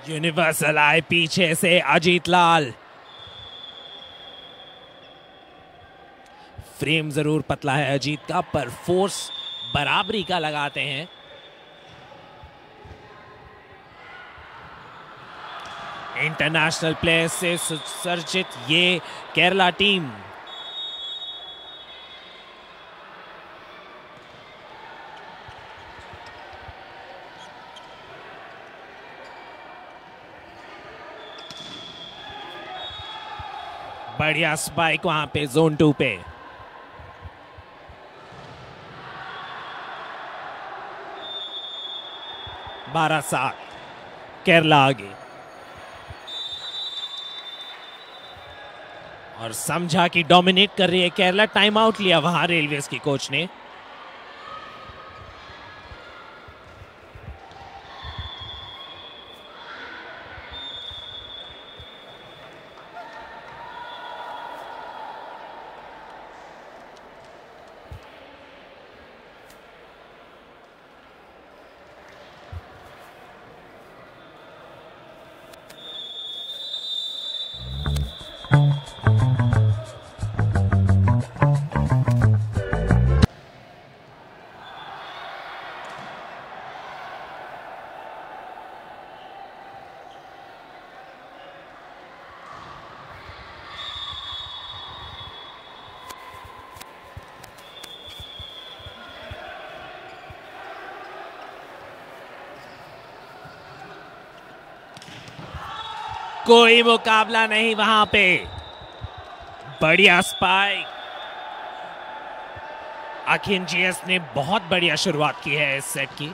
Universal आए पीछे से अजीत लाल। फ्रेम जरूर पतला है अजीत का, पर फोर्स बराबरी का लगाते हैं। इंटरनेशनल प्लेयर से सुसज्जित ये केरला टीम। बढ़िया स्पाइक वहां पे जोन 2 पे। बारह 7 केरला आगे। और समझा कि डोमिनेट कर रही है केरला। टाइम आउट लिया वहां रेलवेज की कोच ने। कोई मुकाबला नहीं वहां पे। बढ़िया स्पाइक। अखिन जीएस ने बहुत बढ़िया शुरुआत की है इस सेट की।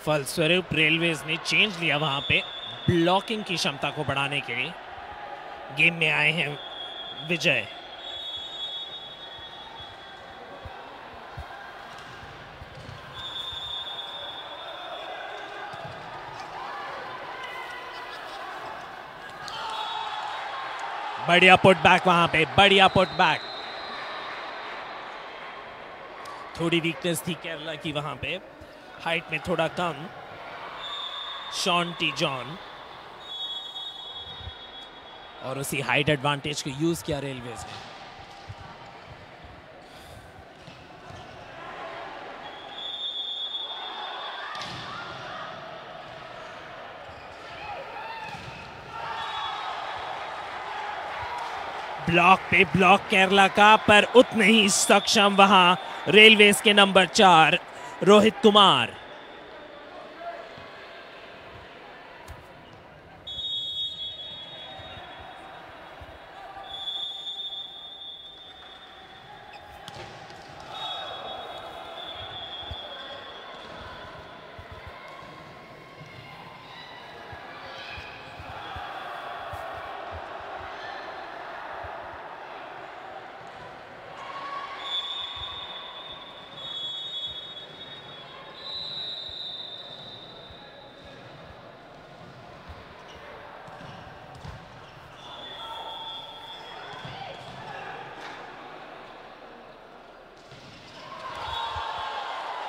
फलस्वरूप रेलवेज ने चेंज लिया वहां पे ब्लॉकिंग की क्षमता को बढ़ाने के लिए। गेम में आए हैं विजय। बढ़िया पुट बैक वहां पे, बढ़िया पुट बैक। थोड़ी वीकनेस थी केरला की वहां पे, हाइट में थोड़ा कम। शॉन टी जॉन, और उसी हाइट एडवांटेज को यूज किया रेलवेज ने। ब्लॉक पे ब्लॉक केरला का, पर उतने ही सक्षम वहां रेलवेज के नंबर 4 रोहित कुमार।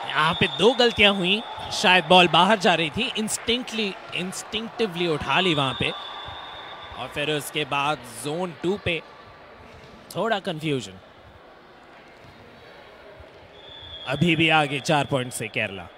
यहाँ पे 2 गलतियां हुई। शायद बॉल बाहर जा रही थी, इंस्टिंक्टिवली उठा ली वहां पे, और फिर उसके बाद जोन 2 पे थोड़ा कंफ्यूजन। अभी भी आगे 4 पॉइंट से केरला।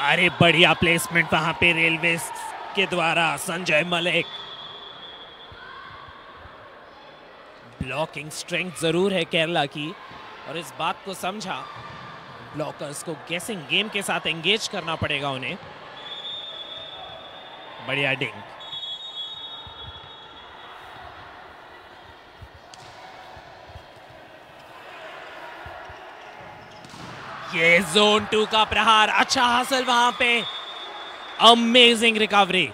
अरे बढ़िया प्लेसमेंट वहां पे रेलवे के द्वारा। संजय मलिक। ब्लॉकिंग स्ट्रेंथ जरूर है केरला की, और इस बात को समझा। ब्लॉकर्स को गेसिंग गेम के साथ एंगेज करना पड़ेगा उन्हें। बढ़िया डिंग। ये जोन 2 का प्रहार अच्छा हासिल वहां पे, अमेजिंग रिकवरी।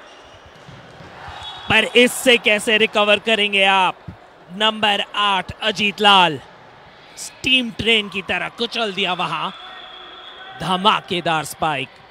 पर इससे कैसे रिकवर करेंगे आप? नंबर 8 अजीत लाल स्टीम ट्रेन की तरह कुचल दिया वहां, धमाकेदार स्पाइक।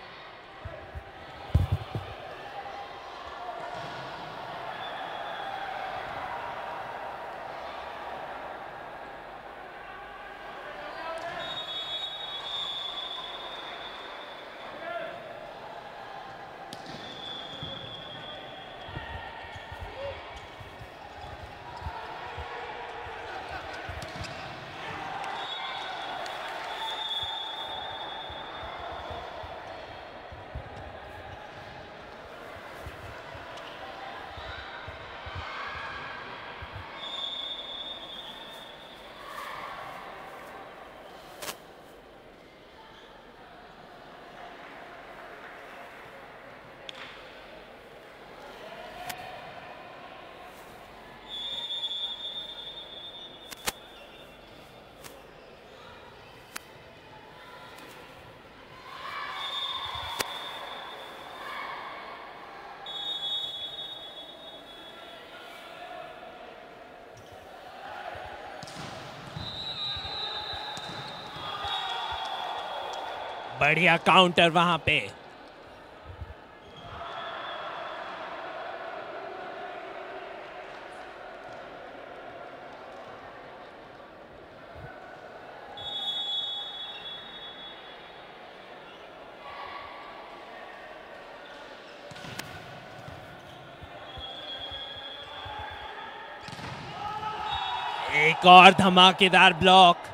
बढ़िया काउंटर वहां पे। एक और धमाकेदार ब्लॉक।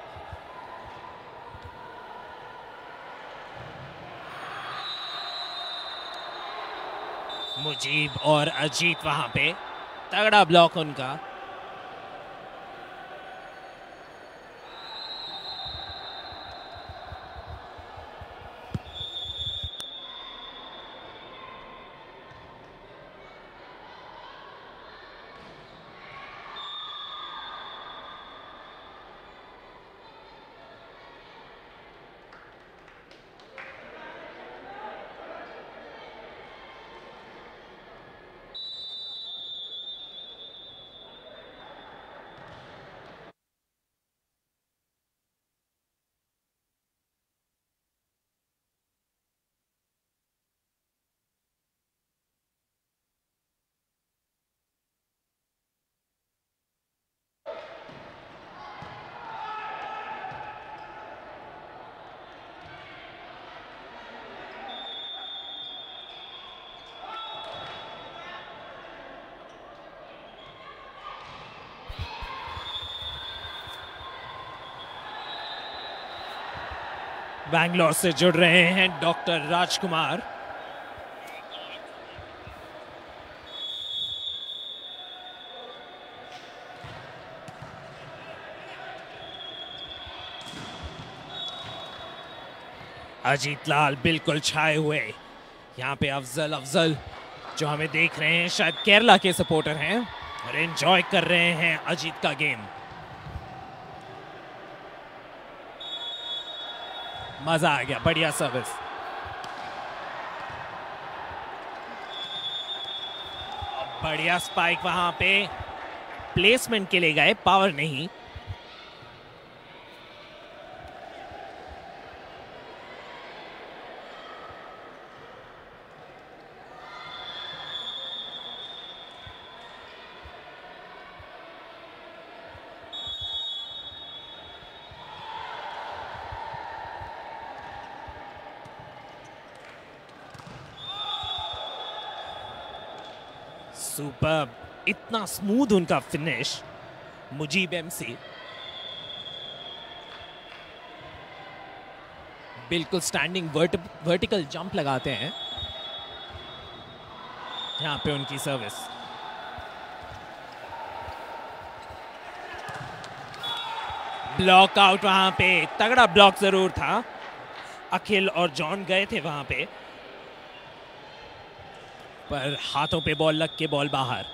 मुजीब और अजीत वहां पे, तगड़ा ब्लॉक उनका। बैंगलोर से जुड़ रहे हैं डॉक्टर राजकुमार। अजीत लाल बिल्कुल छाए हुए। यहाँ पे अफजल जो हमें देख रहे हैं शायद केरला के सपोर्टर हैं और एंजॉय कर रहे हैं अजीत का गेम। मजा आ गया, बढ़िया सर्विस। बढ़िया स्पाइक वहां पे, प्लेसमेंट के लिए गए, पावर नहीं। सुपर, इतना स्मूथ उनका फिनिश। मुजीब एमसी बिल्कुल स्टैंडिंग वर्टिकल जंप लगाते हैं। यहां पे उनकी सर्विस। ब्लॉक आउट वहां पे, तगड़ा ब्लॉक जरूर था। अखिल और जॉन गए थे वहां पे, पर हाथों पे बॉल लग के बॉल बाहर।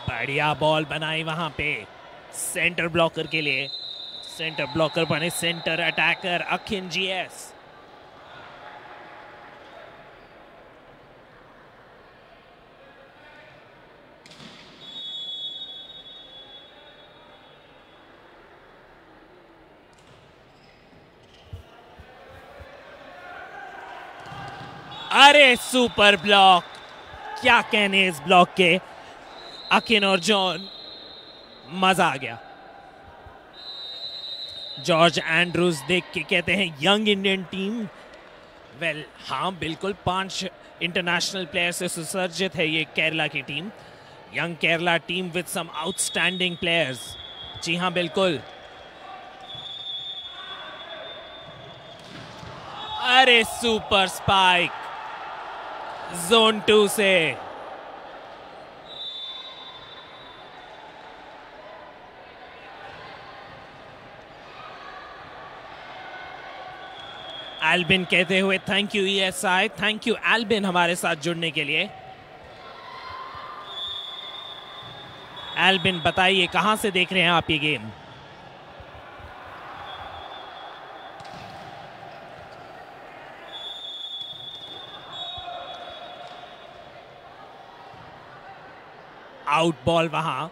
बढ़िया बॉल बनाई वहां पे सेंटर ब्लॉकर के लिए। सेंटर ब्लॉकर बने सेंटर अटैकर अखिन जीएस। अरे सुपर ब्लॉक, क्या कहने इस ब्लॉक के। अकिन और जॉन, मजा आ गया। जॉर्ज एंड्रूज देख के कहते हैं यंग इंडियन टीम। वेल हाँ बिल्कुल, 5 इंटरनेशनल प्लेयर से सुसज्जित है ये केरला की team. Young Kerala team with some outstanding players. जी हाँ बिल्कुल। अरे सुपर स्पाइक जोन 2 से। एल्बिन कहते हुए thank you ESI. Thank you Albin हमारे साथ जुड़ने के लिए। एल्बिन बताइए कहां से देख रहे हैं आप ये गेम। आउट बॉल वहां।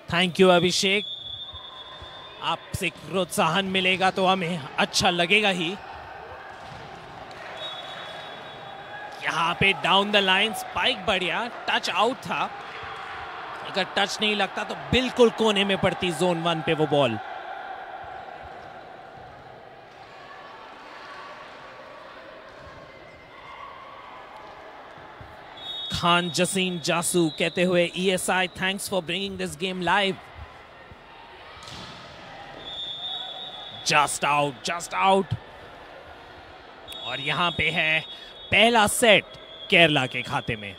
थैंक यू अभिषेक, आपसे प्रोत्साहन मिलेगा तो हमें अच्छा लगेगा ही। यहां पे डाउन द लाइन स्पाइक, बढ़िया टच आउट था। अगर टच नहीं लगता तो बिल्कुल कोने में पड़ती जोन 1 पे वो बॉल। खान जसीन जासू कहते हुए ESI thanks for bringing this game live. Just out, just out. और यहां पे है पहला सेट केरला के खाते में।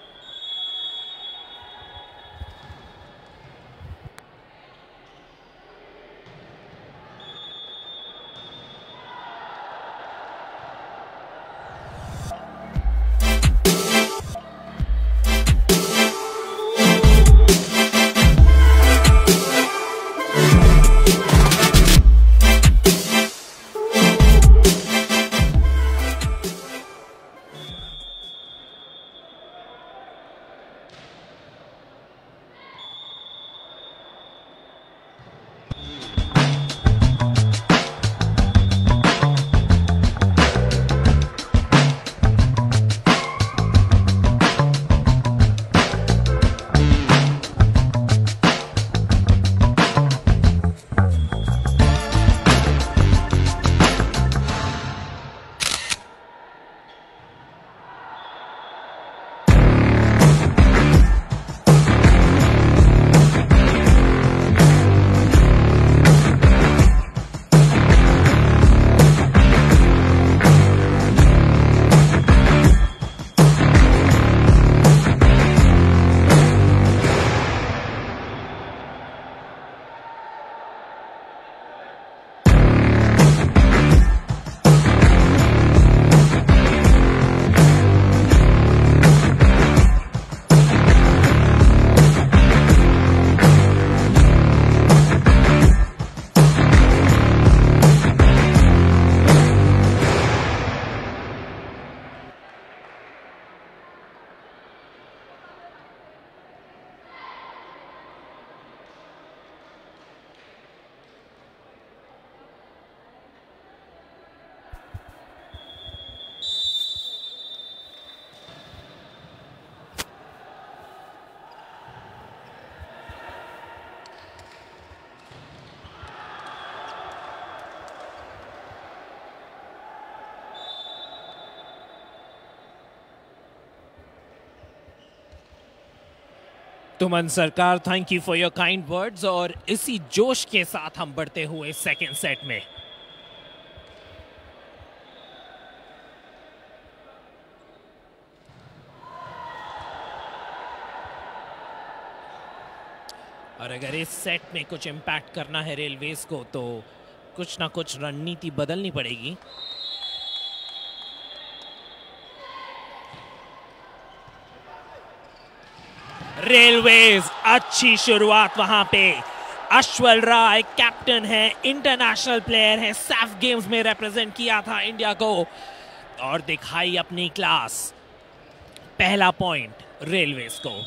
तुमन सरकार, thank you for your kind words. और इसी जोश के साथ हम बढ़ते हुए सेकेंड सेट में। और अगर इस सेट में कुछ इम्पैक्ट करना है रेलवेज को तो कुछ ना कुछ रणनीति बदलनी पड़ेगी। रेलवेज अच्छी शुरुआत वहां पे। अश्वल राय कैप्टन है, इंटरनेशनल प्लेयर है, सैफ गेम्स में रिप्रेजेंट किया था इंडिया को और दिखाई अपनी क्लास। पहला पॉइंट रेलवेज को।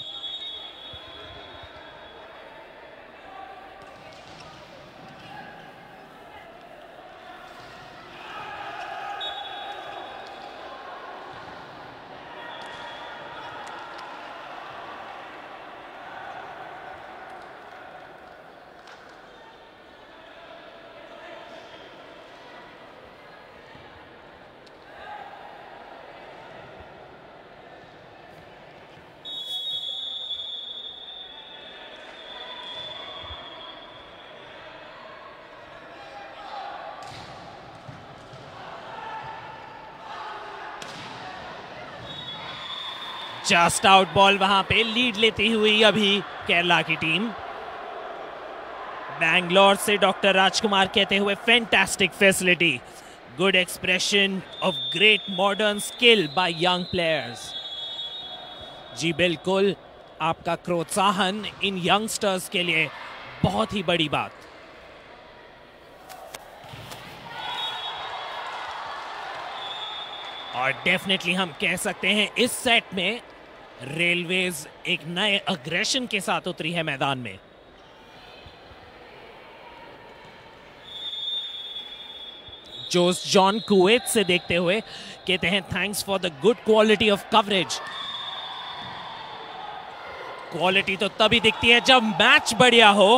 जस्ट आउट बॉल वहां पे लीड लेती हुई अभी केरला की टीम। बैंगलोर से डॉक्टर राजकुमार कहते हुए fantastic facility, good expression of great modern skill by young players. जी बिल्कुल, आपका प्रोत्साहन इन यंगस्टर्स के लिए बहुत ही बड़ी बात। और डेफिनेटली हम कह सकते हैं इस सेट में रेलवेज एक नए अग्रेशन के साथ उतरी है मैदान में। जोस जॉन कुवैत से देखते हुए कहते हैं thanks for the good quality of coverage. Quality तो तभी दिखती है जब मैच बढ़िया हो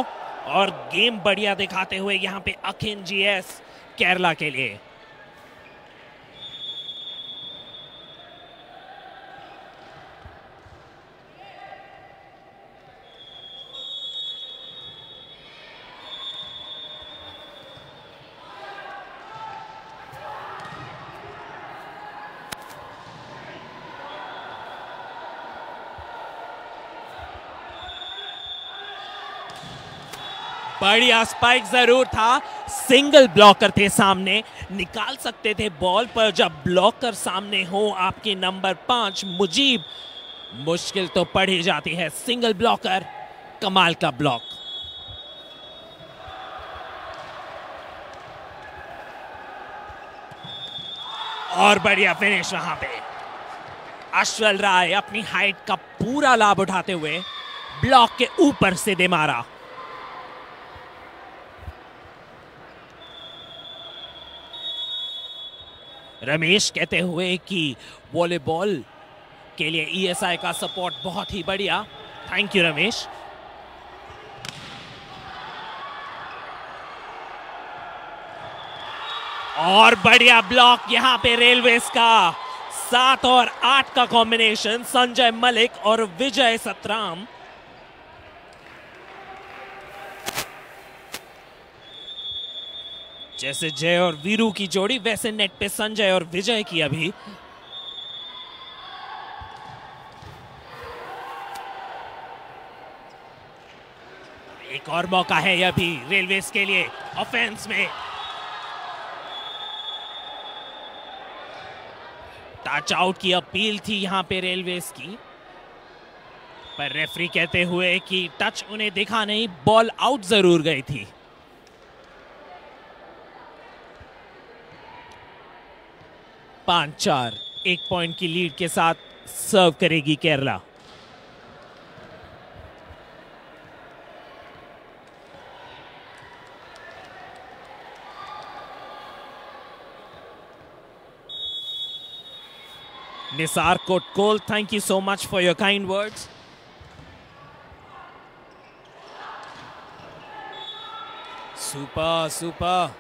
और गेम बढ़िया दिखाते हुए यहां पे अखिन जीएस केरला के लिए। बढ़िया स्पाइक जरूर था, सिंगल ब्लॉकर थे सामने, निकाल सकते थे बॉल, पर जब ब्लॉकर सामने हो आपके नंबर 5 मुजीब, मुश्किल तो पड़ ही जाती है। सिंगल ब्लॉकर, कमाल का ब्लॉक। और बढ़िया फिनिश वहां पे। अश्वल राय अपनी हाइट का पूरा लाभ उठाते हुए ब्लॉक के ऊपर से दे मारा। रमेश कहते हुए कि वॉलीबॉल के लिए ईएसआई का सपोर्ट बहुत ही बढ़िया। Thank you Ramesh. और बढ़िया ब्लॉक यहां पे रेलवेज का। 7 और 8 का कॉम्बिनेशन, संजय मलिक और विजय सतराम। जैसे जय और वीरू की जोड़ी, वैसे नेट पे संजय और विजय की अभी। एक और मौका है यह भी रेलवेज के लिए ऑफेंस में। टच आउट की अपील थी यहां पे रेलवेज की, पर रेफरी कहते हुए कि टच उन्हें दिखा नहीं, बॉल आउट जरूर गई थी। 5-4 एक पॉइंट की लीड के साथ सर्व करेगी Kerala. Nisar Kotkol, thank you so much for your kind words. Super super.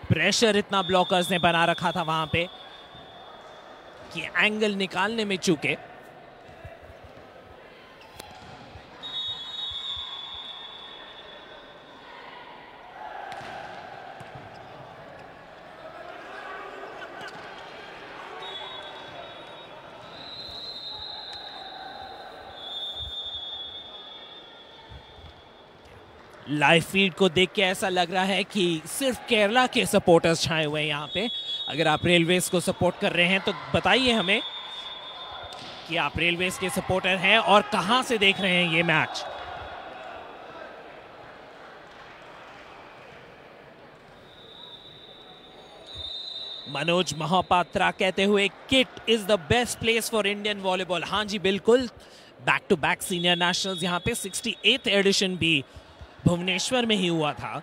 Pressure इतना ब्लॉकर्स ने बना रखा था वहां पे कि एंगल निकालने में चूके। लाइव फीड को देख के ऐसा लग रहा है कि सिर्फ केरला के सपोर्टर्स छाए हुए हैं यहाँ पे। अगर आप रेलवेज को सपोर्ट कर रहे हैं तो बताइए हमें कि आप रेलवेज के सपोर्टर हैं और कहां से देख रहे हैं ये मैच। मनोज महापात्रा कहते हुए KIIT is the best place for Indian volleyball. हाँ जी बिल्कुल, back to back senior nationals यहाँ पे 68th एडिशन भी भुवनेश्वर में ही हुआ था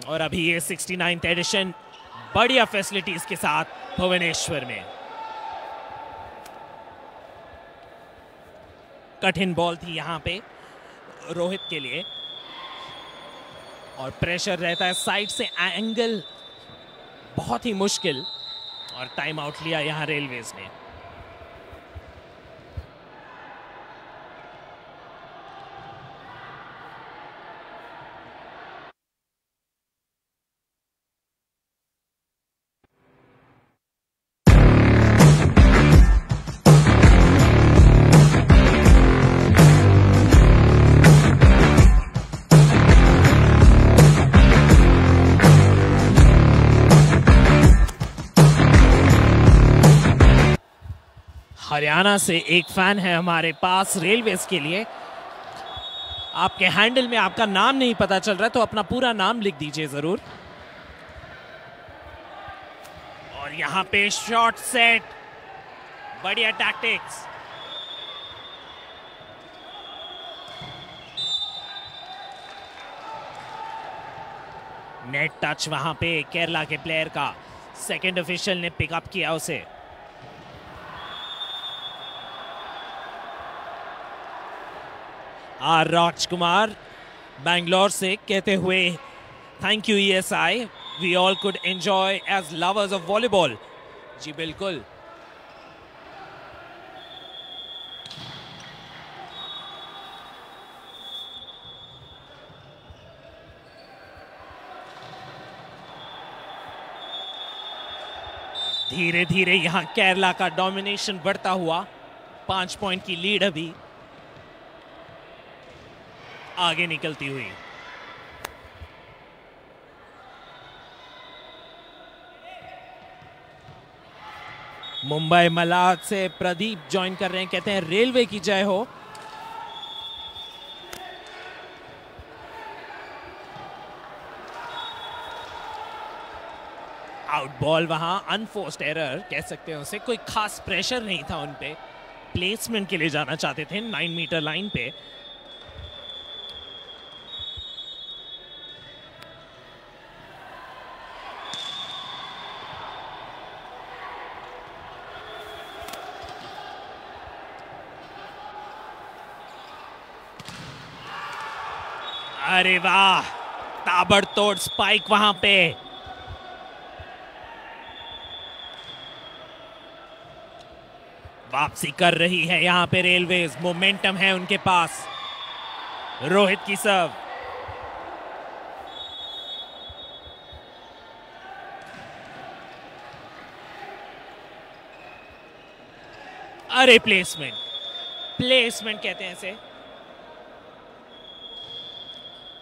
और अभी ये 69th एडिशन बढ़िया फैसिलिटीज के साथ भुवनेश्वर में। कठिन बॉल थी यहाँ पे रोहित के लिए और प्रेशर रहता है साइड से, एंगल बहुत ही मुश्किल और टाइम आउट लिया यहां रेलवेज ने। हरियाणा से एक फैन है हमारे पास रेलवेज के लिए। आपके हैंडल में आपका नाम नहीं पता चल रहा तो अपना पूरा नाम लिख दीजिए जरूर। और यहां पे शॉर्ट सेट, बढ़िया टैक्टिक्स। नेट टच वहां पे केरला के प्लेयर का, सेकंड ऑफिशियल ने पिकअप किया उसे। आर राजकुमार बैंगलोर से कहते हुए thank you ESI, we all could enjoy as lovers of volleyball. जी बिल्कुल। धीरे धीरे यहां केरला का डोमिनेशन बढ़ता हुआ, 5 पॉइंट की लीड अभी आगे निकलती हुई। मुंबई मलाड से प्रदीप ज्वाइन कर रहे हैं, कहते हैं रेलवे की जय हो। आउट बॉल वहां, अनफोर्स्ड एरर कह सकते हैं उसे, कोई खास प्रेशर नहीं था उन पे, प्लेसमेंट के लिए जाना चाहते थे 9 मीटर लाइन पे। अरे वाह, ताबड़तोड़ स्पाइक वहां पे। वापसी कर रही है यहां पे रेलवेज, मोमेंटम है उनके पास। रोहित की सर्व, अरे प्लेसमेंट, प्लेसमेंट कहते हैं इसे।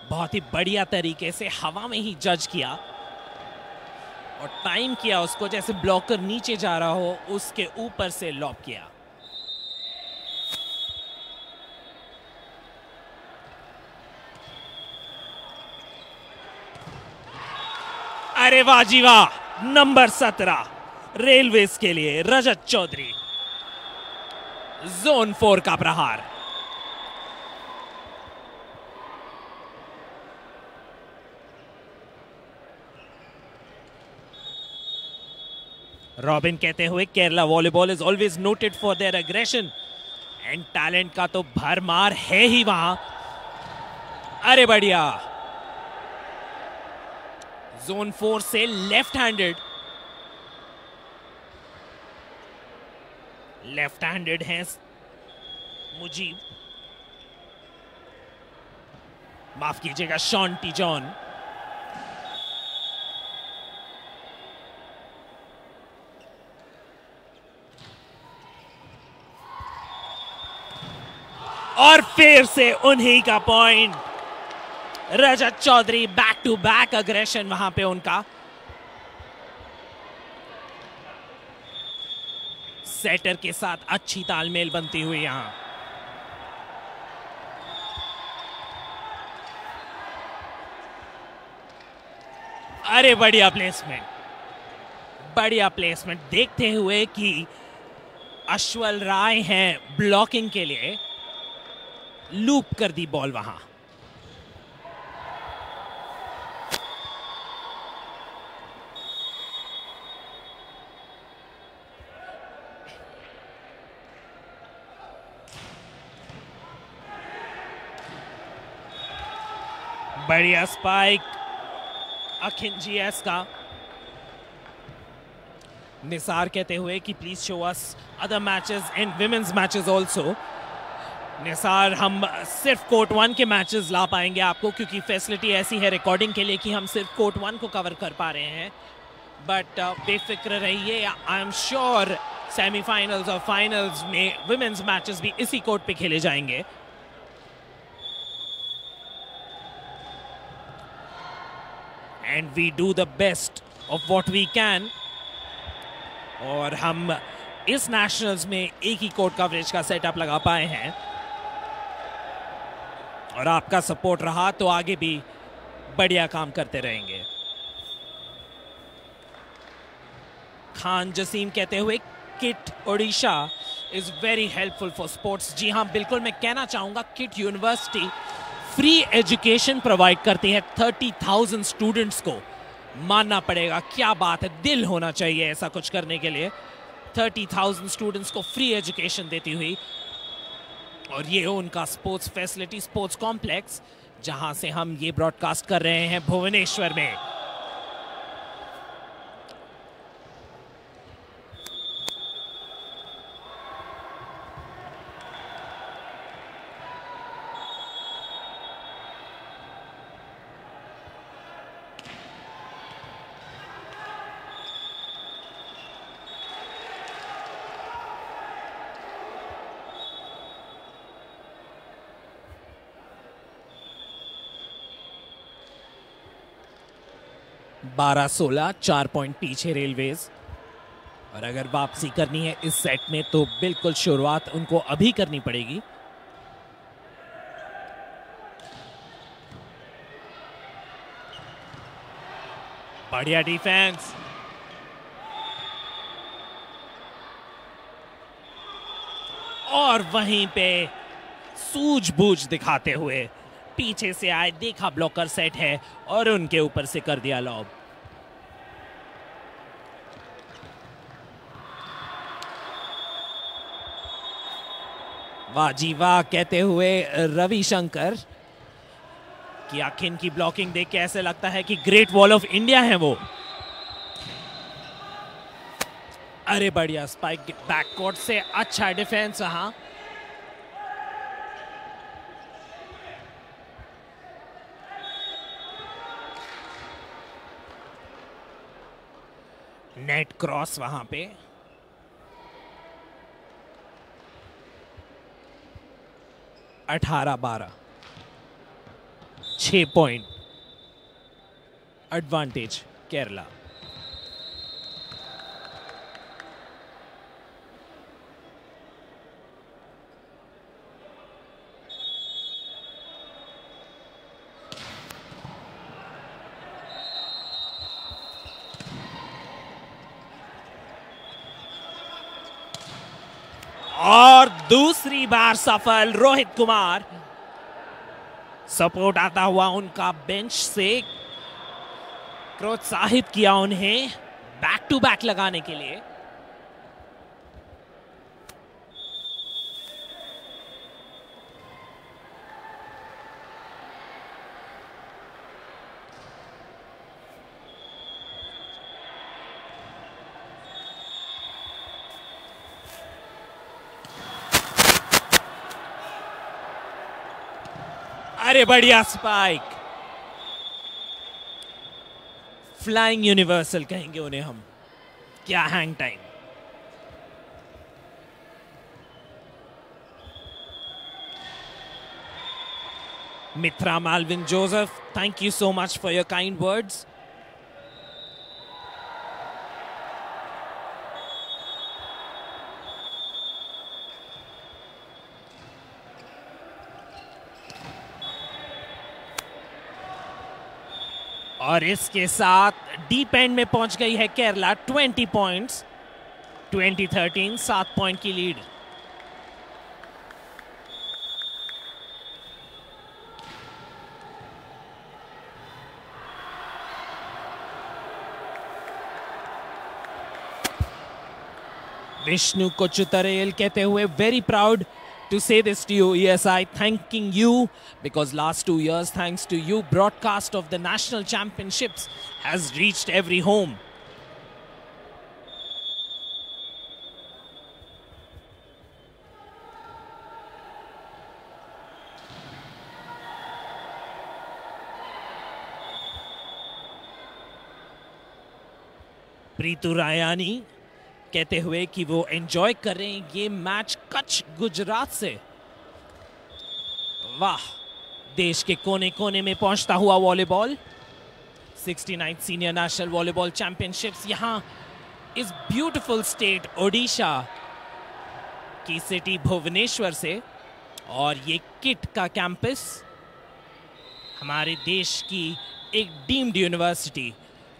बहुत ही बढ़िया तरीके से हवा में ही जज किया और टाइम किया उसको, जैसे ब्लॉकर नीचे जा रहा हो उसके ऊपर से लॉब किया। अरे वाह जी वाह, नंबर 17 रेलवेज के लिए रजत चौधरी। जोन 4 का प्रहार। रॉबिन कहते हुए Kerala volleyball is always noted for their aggression and talent का तो भरमार है ही वहां। अरे बढ़िया, जोन 4 से लेफ्ट हैंडेड हैं मुजीब, माफ कीजिएगा शॉन टी जॉन। और फिर से उन्हीं का point, Rajat Chaudhary back to back aggression वहां पे उनका। सेटर के साथ अच्छी तालमेल बनती हुई यहां। अरे बढ़िया प्लेसमेंट, बढ़िया प्लेसमेंट देखते हुए कि अश्वल राय हैं ब्लॉकिंग के लिए, लूप कर दी बॉल वहां। बढ़िया स्पाइक अखिन जीएस का। निसार कहते हुए कि please show us other matches in women's matches also. Nisar हम सिर्फ कोर्ट 1 के मैचेस ला पाएंगे आपको, क्योंकि फैसिलिटी ऐसी है रिकॉर्डिंग के लिए कि हम सिर्फ कोर्ट 1 को कवर कर पा रहे हैं। बट बेफिक्र रहिए, आई एम श्योर सेमीफाइनल्स और फाइनल्स में विमेंस मैचेस भी इसी कोर्ट पे खेले जाएंगे। And we do the best of what we can। और हम इस नेशनल्स में एक ही कोर्ट कवरेज का सेटअप लगा पाए हैं, और आपका सपोर्ट रहा तो आगे भी बढ़िया काम करते रहेंगे। खान जसीम कहते हुए KIIT Odisha is very helpful for sports. जी हाँ, बिल्कुल मैं कहना चाहूंगा KIIT university free education provide करती है 30,000 स्टूडेंट्स को। मानना पड़ेगा, क्या बात है, दिल होना चाहिए ऐसा कुछ करने के लिए। 30,000 स्टूडेंट्स को फ्री एजुकेशन देती हुई, और ये उनका स्पोर्ट्स फैसिलिटी, स्पोर्ट्स कॉम्प्लेक्स, जहां से हम ये ब्रॉडकास्ट कर रहे हैं भुवनेश्वर में। बारह 16, 4 पॉइंट पीछे रेलवेज। और अगर वापसी करनी है इस सेट में तो बिल्कुल शुरुआत उनको अभी करनी पड़ेगी। बढ़िया डिफेंस, और वहीं पे सूझबूझ दिखाते हुए पीछे से आए, देखा ब्लॉकर सेट है और उनके ऊपर से कर दिया लॉब। वाह जी वाह कहते हुए रविशंकर कि अखिन की ब्लॉकिंग देख के ऐसे लगता है कि ग्रेट वॉल ऑफ इंडिया है वो। अरे बढ़िया स्पाइक बैककोर्ट से, अच्छा डिफेंस वहां। नेट क्रॉस वहां पे। अठारह 12, 6 पॉइंट एडवांटेज केरला। और दूसरी बार सफल रोहित कुमार। सपोर्ट आता हुआ उनका बेंच से, प्रोत्साहित किया उन्हें बैक टू बैक लगाने के लिए। अरे बढ़िया स्पाइक, फ्लाइंग यूनिवर्सल कहेंगे उन्हें हम। क्या hang time. Mitra Malvin Joseph, thank you so much for your kind words. और इसके साथ डीप एंड में पहुंच गई है केरला 20 पॉइंट्स 2013 7 पॉइंट की लीड। विष्णु कोचुतरेल कहते हुए very proud to say this to you, ESI, thanking you because last 2 years, thanks to you, broadcast of the national championships has reached every home. Preetu Rayani कहते हुए कि वो एंजॉय कर रहे हैं ये मैच कच्छ गुजरात से। वाह, देश के कोने कोने में पहुंचता हुआ volleyball. 69 senior national volleyball championships यहां इस ब्यूटीफुल स्टेट ओडिशा की सिटी भुवनेश्वर से, और ये किट का कैंपस हमारे देश की एक डीम्ड यूनिवर्सिटी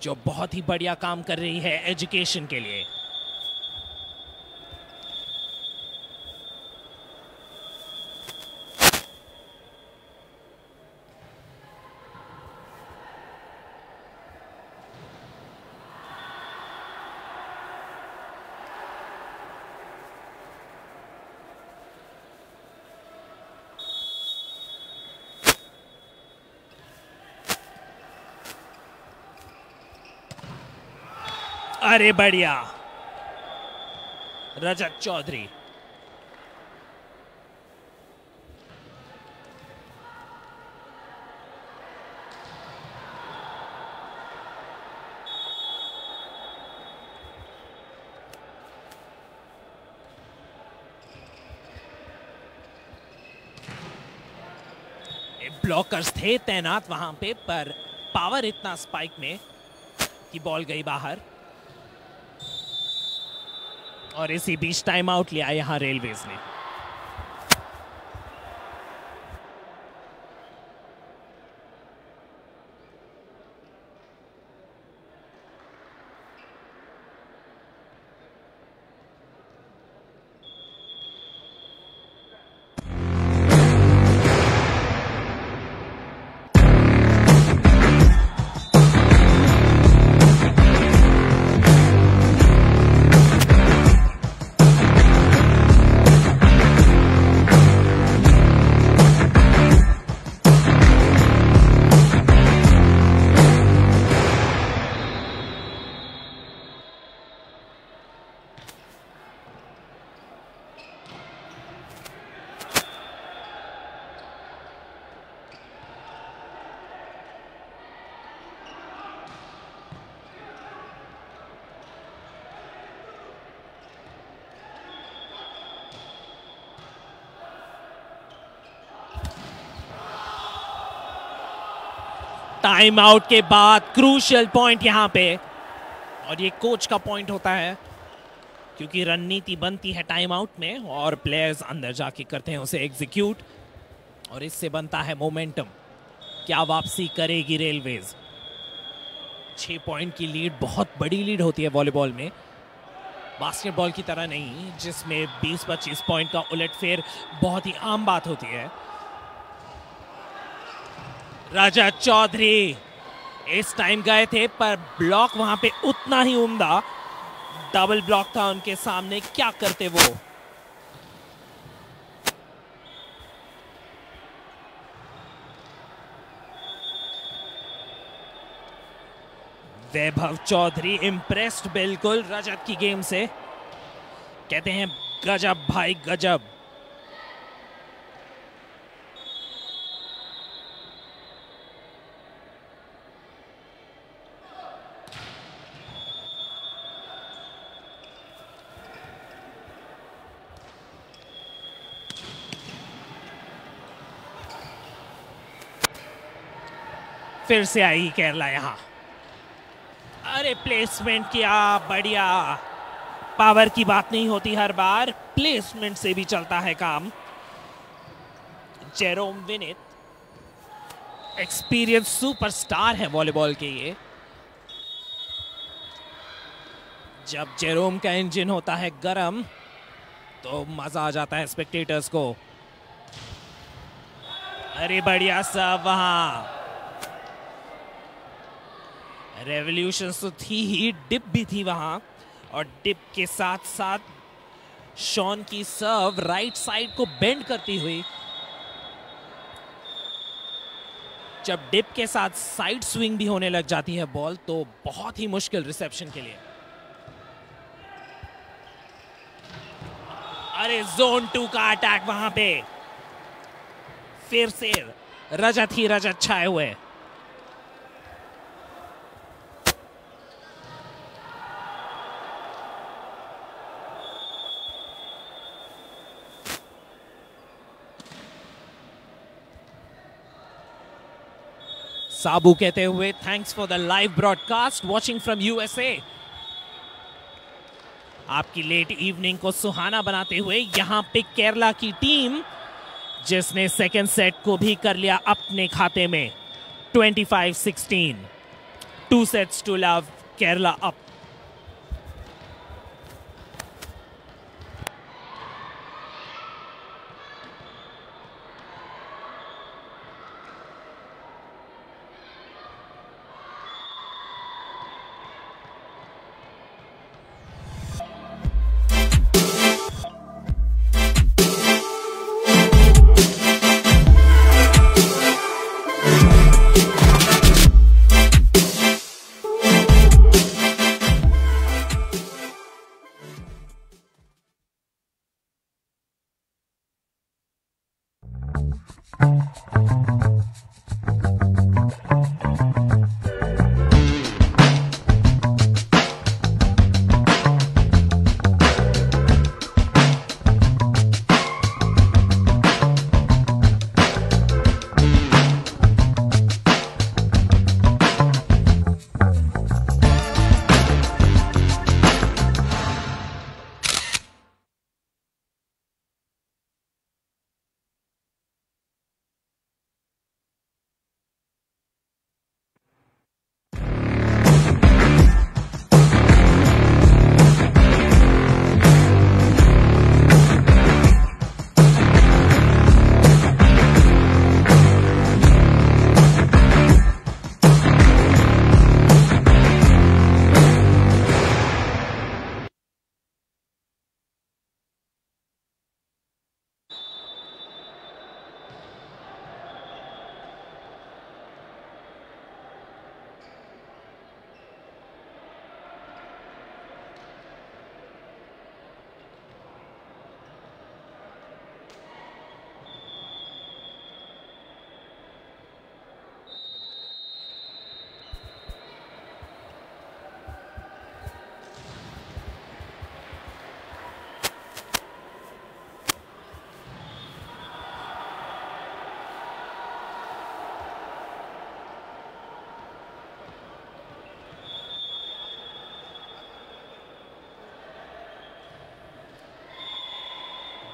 जो बहुत ही बढ़िया काम कर रही है एजुकेशन के लिए। अरे बढ़िया, रजत चौधरी। ब्लॉकर्स थे तैनात वहां पे, पर पावर इतना स्पाइक में कि बॉल गई बाहर, और इसी बीच टाइम आउट लिया यहां रेलवेज ने। टाइम आउट के बाद क्रूशियल पॉइंट यहां पे, और ये कोच का पॉइंट होता है क्योंकि रणनीति बनती है टाइम आउट में और प्लेयर्स अंदर जाके करते हैं उसे एग्जीक्यूट, और इससे बनता है मोमेंटम। क्या वापसी करेगी रेलवेज? 6 पॉइंट की लीड बहुत बड़ी लीड होती है वॉलीबॉल में, बास्केटबॉल की तरह नहीं जिसमें 20-25 पॉइंट का उलटफेर बहुत ही आम बात होती है। रजत चौधरी इस टाइम गए थे, पर ब्लॉक वहां पे उतना ही उम्दा, डबल ब्लॉक था उनके सामने, क्या करते वो। वैभव चौधरी इंप्रेस्ड बिल्कुल रजत की गेम से, कहते हैं गजब भाई गजब। फिर से आएगी केरला यहां। अरे प्लेसमेंट किया, बढ़िया। पावर की बात नहीं होती हर बार, प्लेसमेंट से भी चलता है काम। जेरोम विनित एक्सपीरियंस सुपरस्टार है वॉलीबॉल के ये। जब जेरोम का इंजन होता है गरम तो मजा आ जाता है स्पेक्टेटर्स को। अरे बढ़िया सब वहां। रेवोल्यूशन तो थी ही, डिप भी थी वहां, और डिप के साथ साथ शॉन की सर्व राइट साइड को बेंड करती हुई। जब डिप के साथ साइड स्विंग भी होने लग जाती है बॉल तो बहुत ही मुश्किल रिसेप्शन के लिए। अरे जोन 2 का अटैक वहां पे, फिर से रजत ही रजत छाए हुए। साबू कहते हुए thanks for the live broadcast watching from USA. आपकी लेट इवनिंग को सुहाना बनाते हुए यहां पे केरला की टीम, जिसने सेकेंड सेट को भी कर लिया अपने खाते में 25-16, 2 sets to love, Kerala up.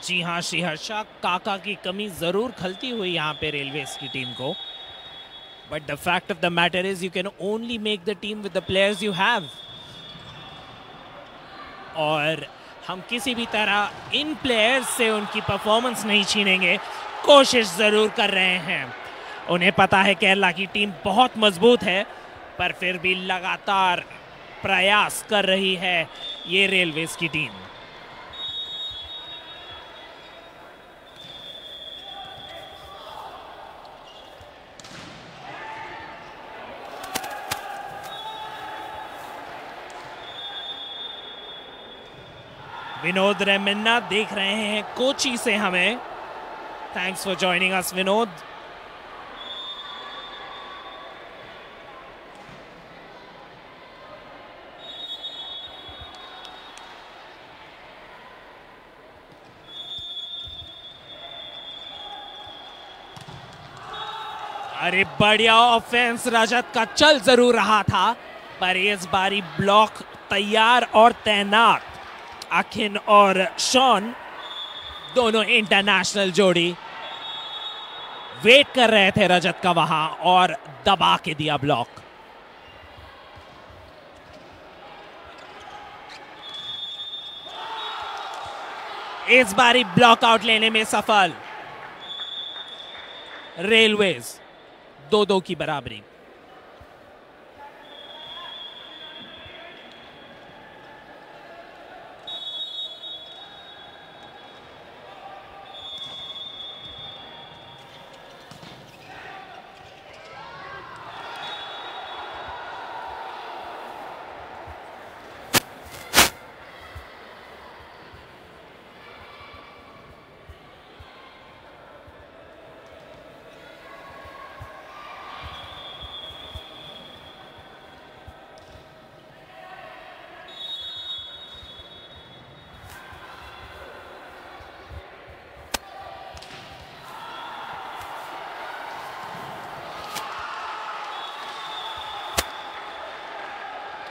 जी हाँ श्रीहर्षा, काका की कमी जरूर खलती हुई यहाँ पे रेलवेज की टीम को, but the fact of the matter is you can only make the team with the players you have. और हम किसी भी तरह इन प्लेयर्स से उनकी परफॉर्मेंस नहीं छीनेंगे, कोशिश जरूर कर रहे हैं। उन्हें पता है केरला की टीम बहुत मजबूत है, पर फिर भी लगातार प्रयास कर रही है ये रेलवेज की टीम। विनोद रेमन्ना देख रहे हैं कोची से हमें। Thanks for joining us Vinod. अरे बढ़िया ऑफेंस रजत का चल जरूर रहा था, पर इस बारी ब्लॉक तैयार और तैनात। अखिन और शॉन दोनों इंटरनेशनल जोड़ी वेट कर रहे थे रजत का वहां, और दबा के दिया ब्लॉक। इस बारी ब्लॉक आउट लेने में सफल रेलवेज। 2-2 की बराबरी।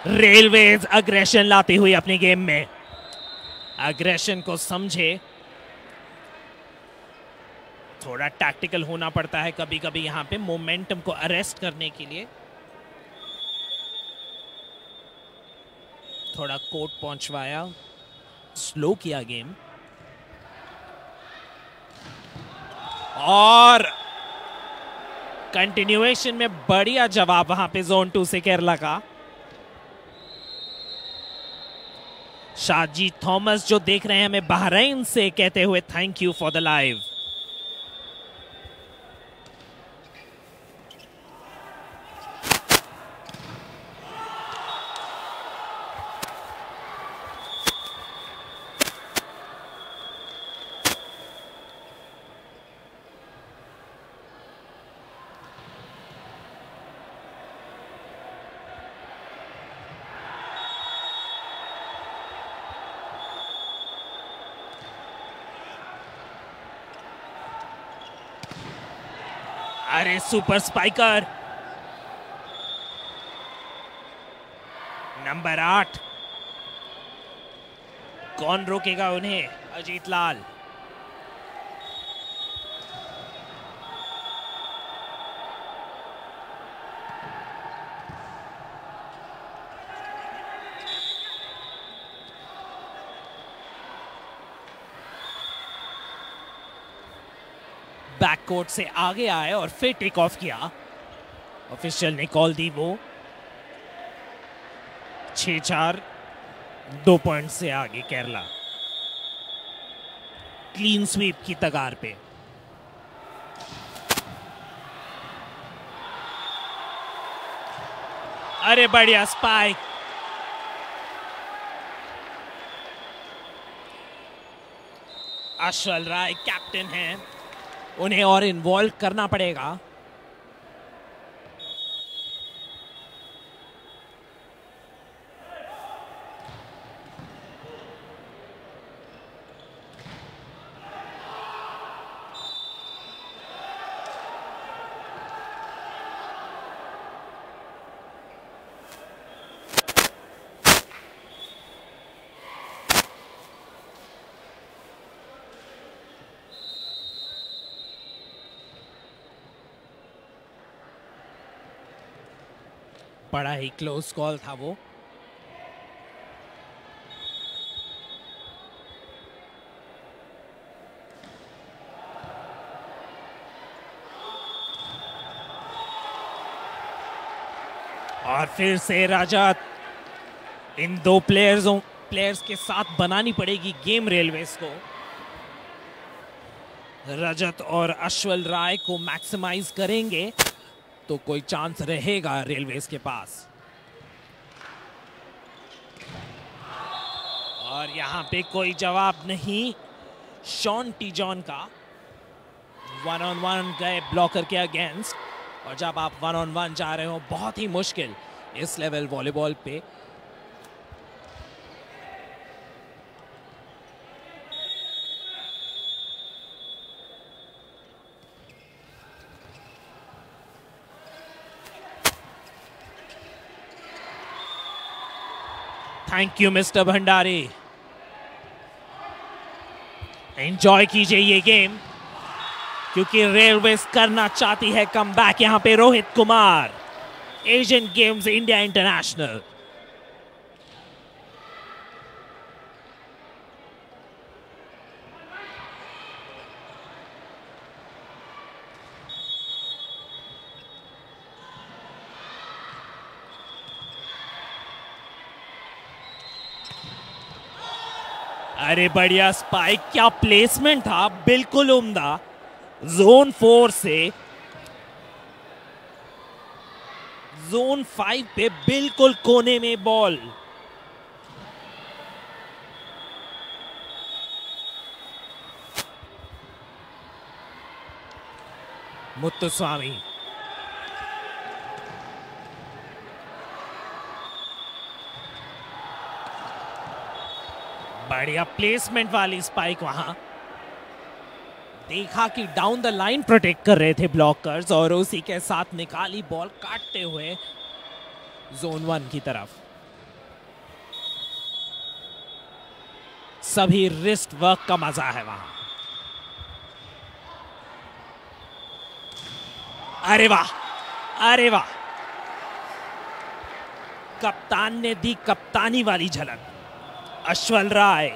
रेलवेज अग्रेशन लाती हुई अपनी गेम में, अग्रेशन को समझे। थोड़ा टैक्टिकल होना पड़ता है कभी कभी यहां पे मोमेंटम को अरेस्ट करने के लिए। थोड़ा कोर्ट पहुंचवाया, स्लो किया गेम, और कंटिन्यूएशन में बढ़िया जवाब वहां पे जोन 2 से केरला का। शाहजीत थॉमस जो देख रहे हैं हमें बहरीन से, कहते हुए thank you for the live. अरे सुपर स्पाइकर नंबर 8, कौन रोकेगा उन्हें? अजीत लाल। बैककोर्ट से आगे आए और फिर टेक ऑफ किया। ऑफिशियल ने कॉल दी वो। 6-4, 2 पॉइंट से आगे केरला, क्लीन स्वीप की तगार पे। अरे बढ़िया स्पाइक। अश्वल राय कैप्टन हैं, उन्हें और इन्वॉल्व करना पड़ेगा। बड़ा ही क्लोज कॉल था वो। और फिर से रजत, इन 2 प्लेयर्स के साथ बनानी पड़ेगी गेम रेलवेज को। रजत और अश्वल राय को मैक्सिमाइज करेंगे तो कोई चांस रहेगा रेलवेज के पास। और यहां पे कोई जवाब नहीं शॉन टी जॉन का। 1-on-1 गए ब्लॉकर के अगेंस्ट, और जब आप 1-on-1 जा रहे हो, बहुत ही मुश्किल इस लेवल वॉलीबॉल पे। Thank you mister Bhandari. Enjoy कीजिए ये गेम, क्योंकि रेलवेज करना चाहती है कम बैक। यहां पे Rohit Kumar, Asian games India international. अरे बढ़िया स्पाइक, क्या प्लेसमेंट था, बिल्कुल उम्दा। जोन 4 से जोन 5 पे बिल्कुल कोने में बॉल। मुत्तुस्वामी, बढ़िया प्लेसमेंट वाली स्पाइक। वहां देखा कि डाउन द लाइन प्रोटेक्ट कर रहे थे ब्लॉकर्स, और उसी के साथ निकाली बॉल काटते हुए जोन 1 की तरफ। सभी रिस्ट वर्क का मजा है वहां। अरे वाह, अरे वाह, कप्तान ने दी कप्तानी वाली झलक। अश्वल राय,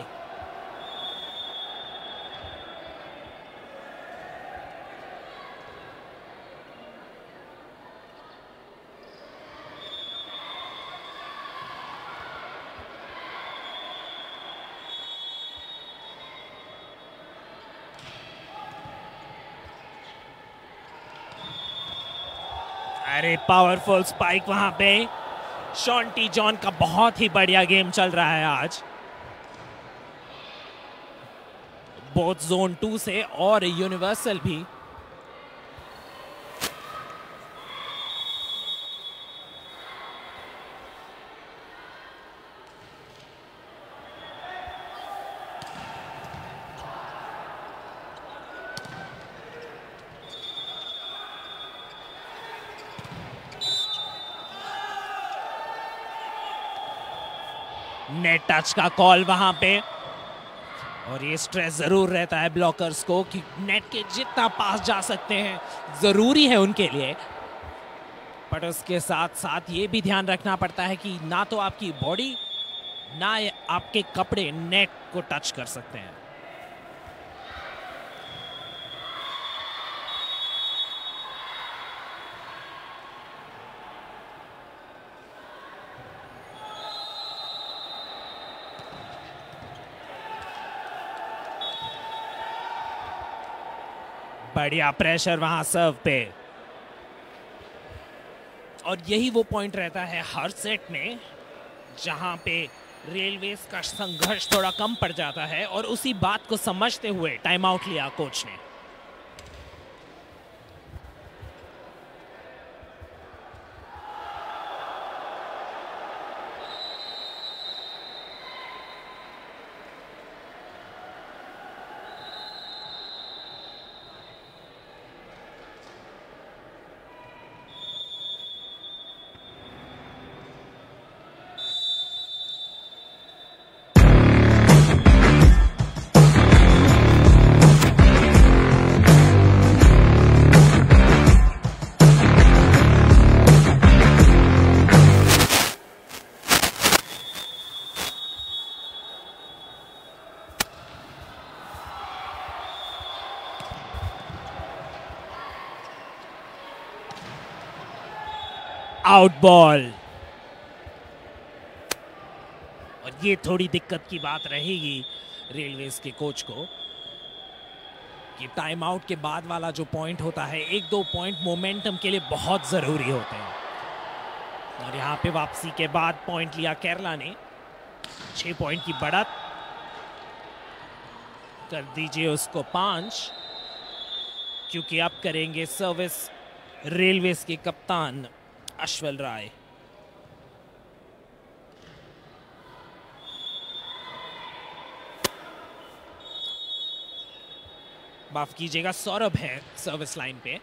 अरे पावरफुल स्पाइक वहां पे। शॉन्टी जॉन का बहुत ही बढ़िया गेम चल रहा है आज, बोथ जोन 2 से और यूनिवर्सल भी। नेट टच का कॉल वहां पे, और ये स्ट्रेस जरूर रहता है ब्लॉकर्स को कि नेट के जितना पास जा सकते हैं जरूरी है उनके लिए। पर उसके साथ साथ ये भी ध्यान रखना पड़ता है कि ना तो आपकी बॉडी ना आपके कपड़े नेट को टच कर सकते हैं। बढ़िया प्रेशर वहां सर्व पे, और यही वो पॉइंट रहता है हर सेट में जहां पे रेलवेज का संघर्ष थोड़ा कम पड़ जाता है, और उसी बात को समझते हुए टाइम आउट लिया कोच ने। आउट बॉल, और ये थोड़ी दिक्कत की बात रहेगी रेलवेज के कोच को कि टाइम आउट के बाद वाला जो पॉइंट होता है, 1-2 पॉइंट मोमेंटम के लिए बहुत जरूरी होते हैं। और यहां पे वापसी के बाद पॉइंट लिया केरला ने, 6 पॉइंट की बढ़त कर दीजिए उसको 5, क्योंकि अब करेंगे सर्विस रेलवेज के कप्तान अश्वल राय। माफ कीजिएगा, सौरभ है सर्विस लाइन पे।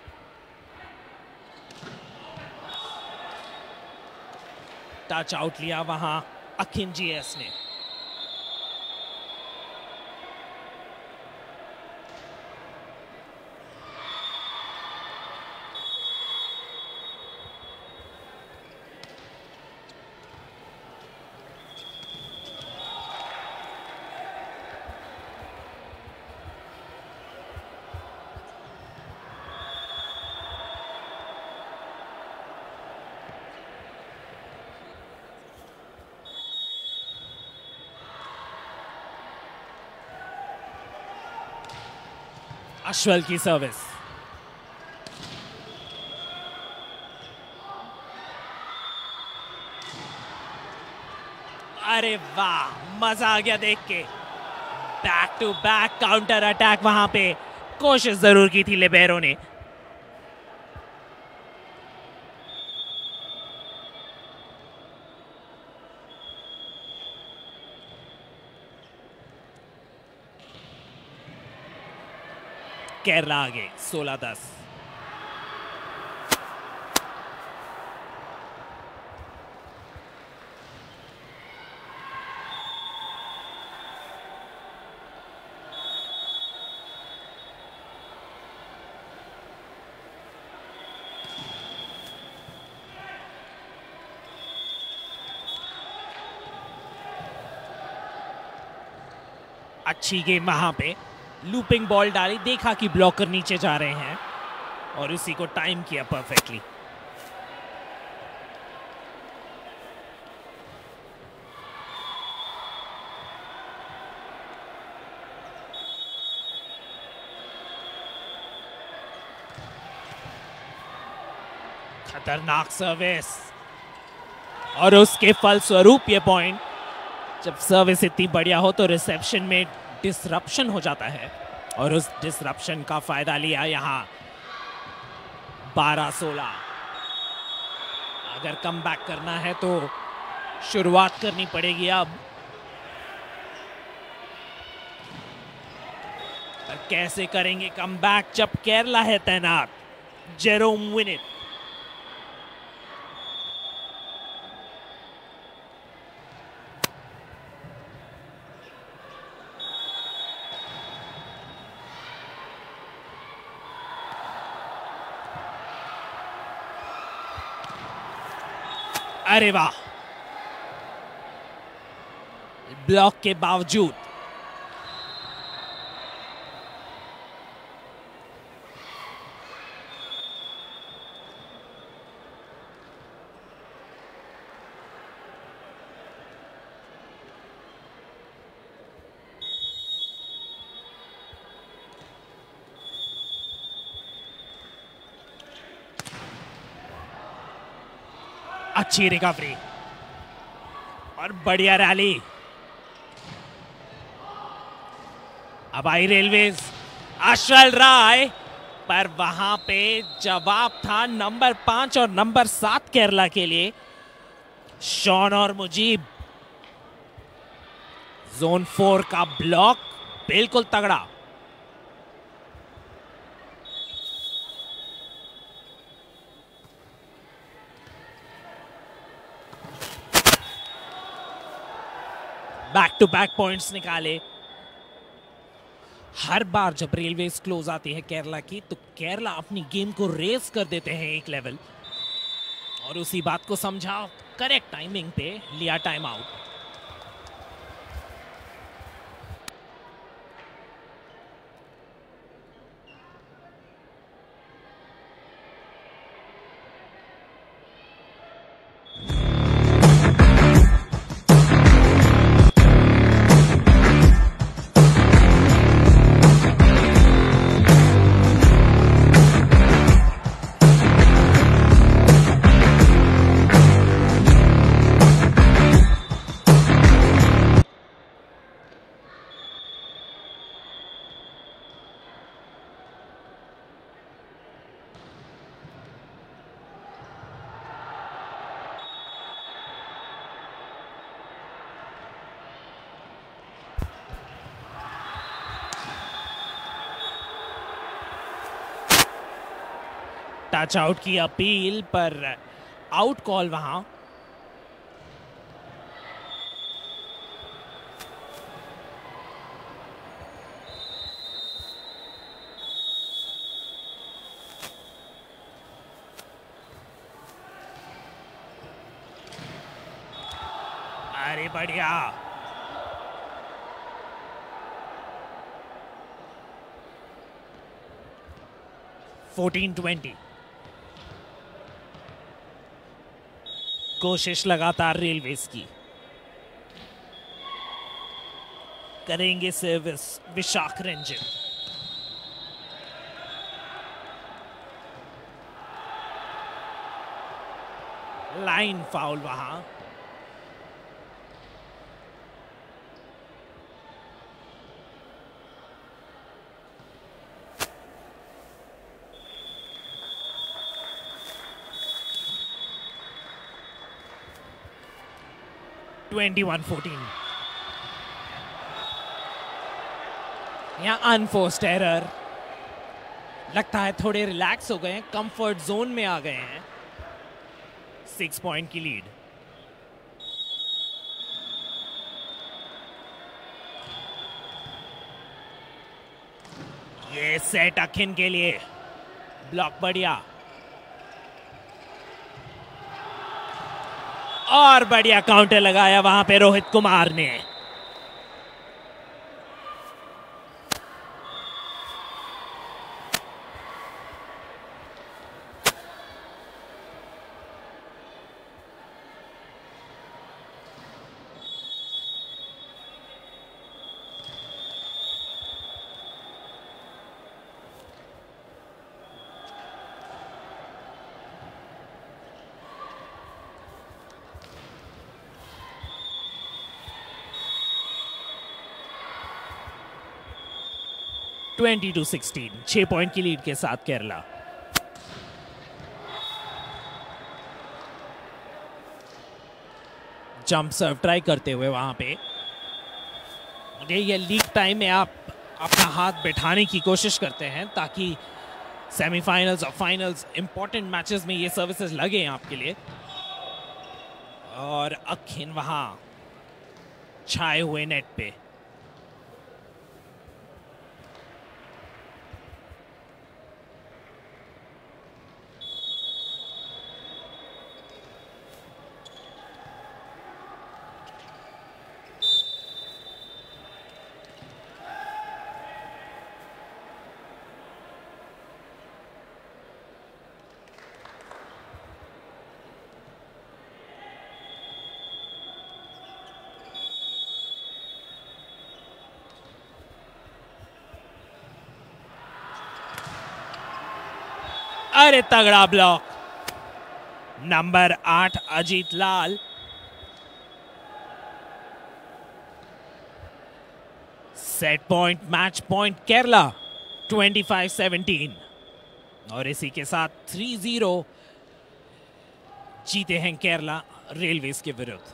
टच आउट लिया वहां अखिनजीएस ने। अश्वल की सर्विस, अरे वाह, मजा आ गया देख के। Back to back counter attack वहां पे कोशिश जरूर की थी लिबेरो ने। केरला आगे 16-10। अच्छी गेम वहां पे, लूपिंग बॉल डाली, देखा कि ब्लॉकर नीचे जा रहे हैं और उसी को टाइम किया परफेक्टली। खतरनाक सर्विस और उसके फलस्वरूप ये पॉइंट। जब सर्विस इतनी बढ़िया हो तो रिसेप्शन में डिसरप्शन हो जाता है और उस डिसरप्शन का फायदा लिया यहां 12-16। अगर कम बैक करना है तो शुरुआत करनी पड़ेगी अब। पर कैसे करेंगे कम बैक जब केरला है तैनात? जेरोम विनित, अरे वाह, ब्लॉक के बावजूद अच्छी रिकवरी और बढ़िया रैली। अब आई रेलवेज, अश्वल राय, पर वहां पे जवाब था नंबर 5 और नंबर 7 केरला के लिए, शॉन और मुजीब। जोन 4 का ब्लॉक बिल्कुल तगड़ा। बैक टू बैक पॉइंट्स निकाले। हर बार जब रेलवेज क्लोज आती है केरला की तो केरला अपनी गेम को रेस कर देते हैं एक लेवल, और उसी बात को समझा, करेक्ट टाइमिंग पे लिया टाइम आउट। टच आउट की अपील पर आउट कॉल वहां। अरे बढ़िया। फोर्टीन 20। कोशिश लगातार रेलवेज की, करेंगे service Vishakh Ranjan. Line foul वहां। ट्वेंटी 14। यहां अनफोर्स्ड एरर। लगता है थोड़े रिलैक्स हो गए हैं, कंफर्ट जोन में आ गए हैं। 6 पॉइंट की लीड। ये सेट अखिन के लिए, ब्लॉक बढ़िया और बढ़िया काउंटर लगाया वहां पे रोहित कुमार ने। ट्वेंटी 16, 6 पॉइंट की लीड के साथ केरला। जंप सर्व ट्राई करते हुए वहां पे। ये लीग टाइम में आप अपना हाथ बैठाने की कोशिश करते हैं ताकि सेमीफाइनल्स और फाइनल्स इंपॉर्टेंट मैचेस में ये सर्विसेज लगे आपके लिए। और अखिन वहां छाए हुए नेट पे। अरे तगड़ा block. Number 8 Ajith Lal. Set point, match point Kerala 25-17। और इसी के साथ 3-0 जीते हैं केरला रेलवेज के विरुद्ध।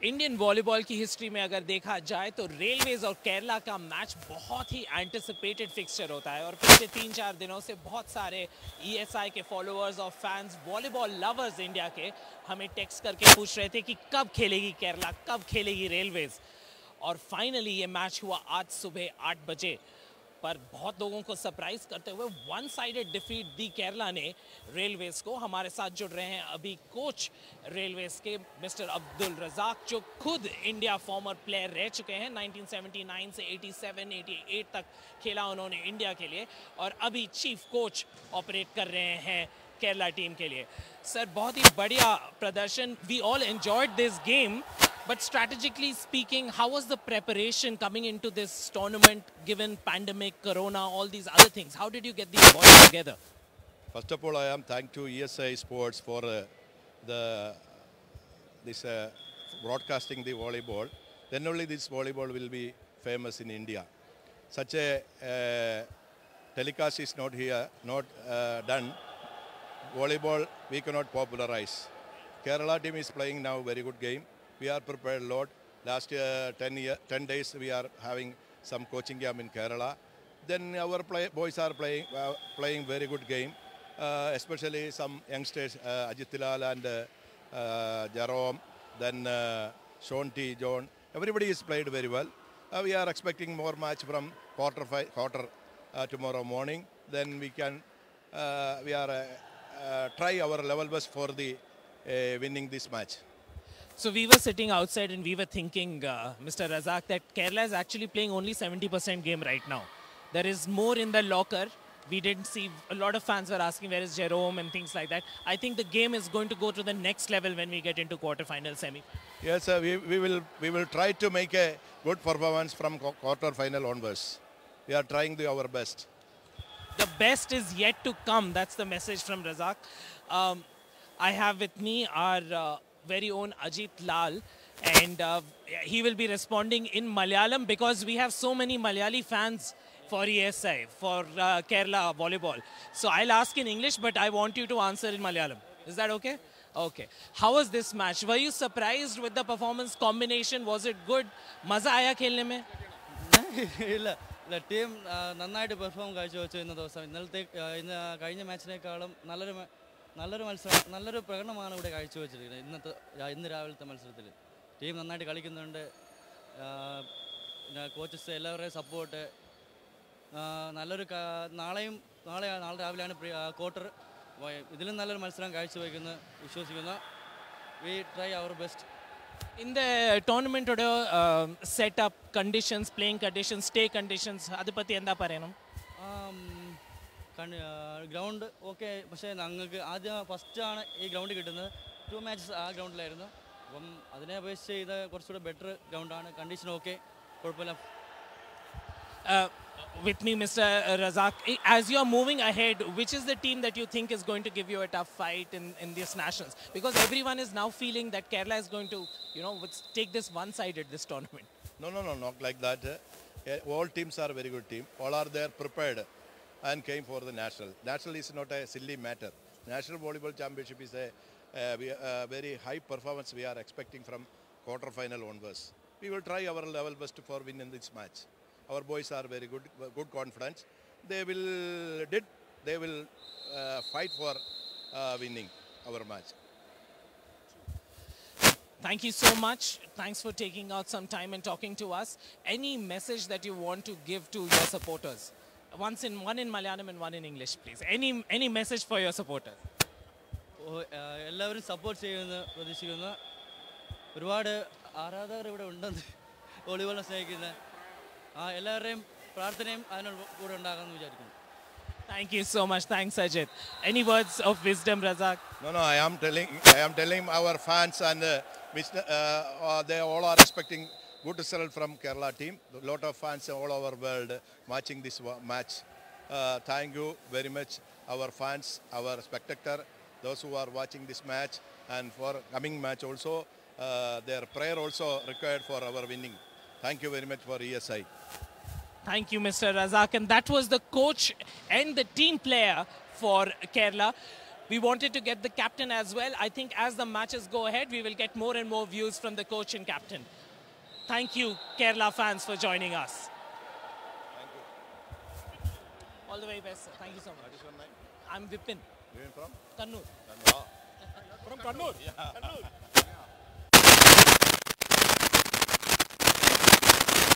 इंडियन वॉलीबॉल की हिस्ट्री में अगर देखा जाए तो रेलवेज और केरला का मैच बहुत ही एंटिसिपेटेड फिक्सचर होता है और पिछले 3-4 दिनों से बहुत सारे ईएसआई के फॉलोअर्स और फैंस, वॉलीबॉल लवर्स इंडिया के हमें टेक्स्ट करके पूछ रहे थे कि कब खेलेगी केरला, कब खेलेगी रेलवेज। और फाइनली ये मैच हुआ आज सुबह 8 बजे, पर बहुत लोगों को सरप्राइज करते हुए वन साइडेड डिफीट दी केरला ने रेलवेज को। हमारे साथ जुड़ रहे हैं अभी कोच रेलवेज के मिस्टर अब्दुल रज़ाक, जो खुद इंडिया फॉर्मर प्लेयर रह चुके हैं। 1979 से 87-88 तक खेला उन्होंने इंडिया के लिए और अभी चीफ कोच ऑपरेट कर रहे हैं केरला टीम के लिए। सर, बहुत ही बढ़िया प्रदर्शन। We all enjoyed this game, but strategically speaking, how was the preparation coming into this tournament given pandemic, corona, all these other things? How did you get these boys together? First of all, I am thank to ESI Sports for this broadcasting the volleyball. Then only this volleyball will be famous in India. Such a telecast is not here, not done. Volleyball we cannot popularize. Kerala team is playing now very good game. We are prepared a lot. Last 10 days we are having some coaching camp in Kerala. Then our boys are playing very good game. Especially some youngsters, Ajit Tilal and Jerome, then Sean T. John. Everybody is played very well. We are expecting more match from quarter tomorrow morning. Then we can try our level best for the winning this match. So we were sitting outside and we were thinking, Mr. Razak, that Kerala is actually playing only 70% game right now. There is more in the locker. We didn't see, a lot of fans were asking where is Jerome and things like that. I think the game is going to go to the next level when we get into quarter-final, semi. Yes, sir, we will try to make a good performance from quarter-final onwards. We are trying our best. The best is yet to come. That's the message from Razak. I have with me our very own Ajit Lal, and he will be responding in Malayalam because we have so many Malayali fans for ESI, for Kerala volleyball. So I'll ask in English, but I want you to answer in Malayalam. Is that okay? Okay. How was this match? Were you surprised with the performance combination? Was it good? Maza aaya khelne mein? The team നന്നായിട്ട് perform കാഴ്ചവെച്ചു ഇന്ന ദിവസം. ഇന്നലത്തെ കഴിഞ്ഞ മാച്ചിനേക്കാളും നല്ലൊരു പ്രകടനമാണ് ഇവിടെ കാഴ്ചവെച്ചിരിക്കുന്നത്. ഇന്ന് രാവിലത്തെ മത്സരത്തിൽ ടീം നന്നായിട്ട് കളിക്കുന്നുണ്ട്. കോച്ചസ് എല്ലാവരുടെയും സപ്പോർട്ട്. നാളെ രാവിലെയാണ് ക്വാർട്ടർ. ഇതിലും നല്ലൊരു മത്സരം കാഴ്ചവെക്കുന്നു വിശ്വസിക്കുന്നു. We try our best. In the tournament setup conditions, playing conditions, stay conditions, adu patti endha parayanam? Ground okay, പക്ഷേ ഞങ്ങൾക്ക് ആദ്യം ഫസ്റ്റാണ് ഈ ഗ്രൗണ്ട് കിട്ടുന്നത്. 2 matches ആ ഗ്രൗണ്ടിലായിരുന്നു. അപ്പം അതിനെ അപേക്ഷിച്ച് ഇത് കുറച്ചുകൂടെ ബെറ്റർ ഗ്രൗണ്ടാണ്. കണ്ടീഷൻ ഓക്കെ, കുഴപ്പമില്ല. With me, Mr. Razak, as you are moving ahead, which is the team that you think is going to give you a tough fight in this nationals? Because everyone is now feeling that Kerala is going to, take this one-sided, this tournament. No, not like that. All teams are very good team. All are there prepared and came for the national. National is not a silly matter. National Volleyball Championship is a very high performance we are expecting from quarter-final onwards. We will try our level best for winning this match. Our boys are very good confidence. They will fight for winning our match. Thank you so much. Thanks for taking out some time and talking to us. Any message that you want to give to your supporters? One in Malayalam and one in English, please. Any message for your supporters? എല്ലാവരും support ചെയ്യുമെന്ന് പ്രതീക്ഷിക്കുന്നു. ഒരുപാട് ആരാധകർ ഇവിടെ ഉണ്ടെന്ന് വോളിബോളിനെ സ്നേഹിക്കുന്ന എല്ലാവരുടെയും പ്രാർത്ഥനയും അതിനോട് കൂടെ ഉണ്ടാകുമെന്ന് വിചാരിക്കുന്നു. Thank you so much. Thanks, Ajit. Any words of wisdom, Razak? No, I am telling our fans and they all are expecting good result from Kerala team. A lot of fans all over world watching this match. Thank you very much, our fans, our spectator, those who are watching this match, and for coming match also. Their prayer also required for our winning. Thank you very much for ESI. Thank you, Mr. Razak. And that was the coach and the team player for Kerala. We wanted to get the captain as well. I think as the matches go ahead, we will get more and more views from the coach and captain. Thank you, Kerala fans, for joining us. Thank you. All the very best, sir. Thank you so What much. is your name? I'm Vipin, You from? Kannur. Kannur. From Kannur. Yeah. Kannur.